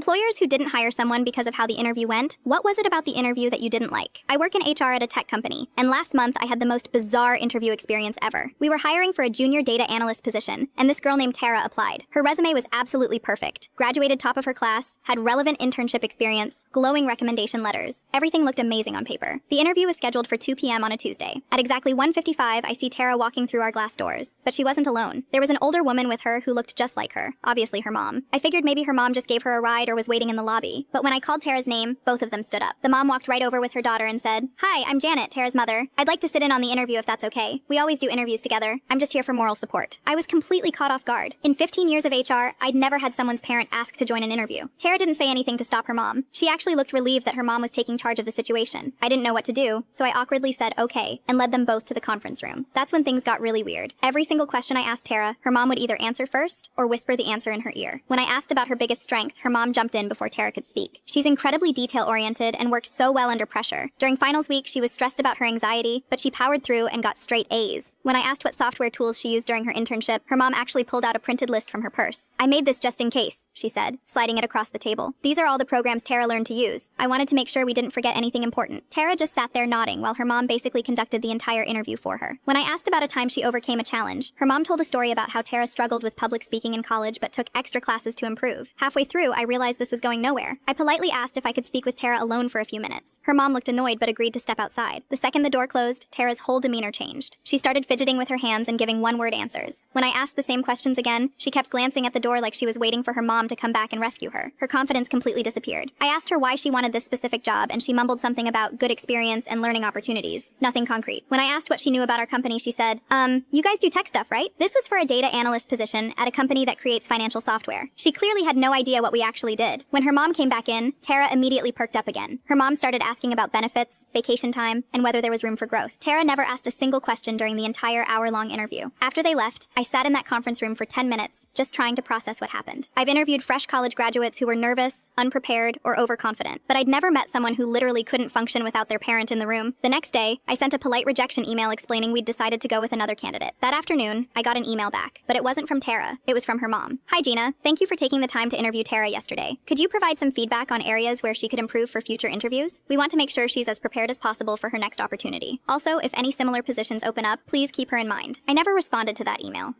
Employers who didn't hire someone because of how the interview went, what was it about the interview that you didn't like? I work in HR at a tech company, and last month I had the most bizarre interview experience ever. We were hiring for a junior data analyst position, and this girl named Tara applied. Her resume was absolutely perfect. Graduated top of her class, had relevant internship experience, glowing recommendation letters. Everything looked amazing on paper. The interview was scheduled for 2 p.m. on a Tuesday. At exactly 1:55, I see Tara walking through our glass doors. But she wasn't alone. There was an older woman with her who looked just like her, obviously her mom. I figured maybe her mom just gave her a ride or was waiting in the lobby. But when I called Tara's name, both of them stood up. The mom walked right over with her daughter and said, "Hi, I'm Janet, Tara's mother. I'd like to sit in on the interview if that's okay. We always do interviews together. I'm just here for moral support." I was completely caught off guard. In 15 years of HR, I'd never had someone's parent ask to join an interview. Tara didn't say anything to stop her mom. She actually looked relieved that her mom was taking charge of the situation. I didn't know what to do, so I awkwardly said okay and led them both to the conference room. That's when things got really weird. Every single question I asked Tara, her mom would either answer first or whisper the answer in her ear. When I asked about her biggest strength, her mom jumped in before Tara could speak. She's incredibly detail-oriented and works so well under pressure. During finals week, she was stressed about her anxiety, but she powered through and got straight A's. When I asked what software tools she used during her internship, her mom actually pulled out a printed list from her purse. "I made this just in case," she said, sliding it across the table. "These are all the programs Tara learned to use. I wanted to make sure we didn't forget anything important." Tara just sat there nodding while her mom basically conducted the entire interview for her. When I asked about a time she overcame a challenge, her mom told a story about how Tara struggled with public speaking in college but took extra classes to improve. Halfway through, I realized this was going nowhere. I politely asked if I could speak with Tara alone for a few minutes. Her mom looked annoyed but agreed to step outside. The second the door closed, Tara's whole demeanor changed. She started fidgeting with her hands and giving one-word answers. When I asked the same questions again, she kept glancing at the door like she was waiting for her mom to come back and rescue her. Her confidence completely disappeared. I asked her why she wanted this specific job, and she mumbled something about good experience and learning opportunities. Nothing concrete. When I asked what she knew about our company, she said, you guys do tech stuff, right?" This was for a data analyst position at a company that creates financial software. She clearly had no idea what we actually did. When her mom came back in, Tara immediately perked up again. Her mom started asking about benefits, vacation time, and whether there was room for growth. Tara never asked a single question during the entire hour-long interview. After they left, I sat in that conference room for 10 minutes, just trying to process what happened. I've interviewed fresh college graduates who were nervous, unprepared, or overconfident, but I'd never met someone who literally couldn't function without their parent in the room. The next day, I sent a polite rejection email explaining we'd decided to go with another candidate. That afternoon, I got an email back, but it wasn't from Tara. It was from her mom. "Hi Gina, thank you for taking the time to interview Tara yesterday. Could you provide some feedback on areas where she could improve for future interviews? We want to make sure she's as prepared as possible for her next opportunity. Also, if any similar positions open up, please keep her in mind." I never responded to that email.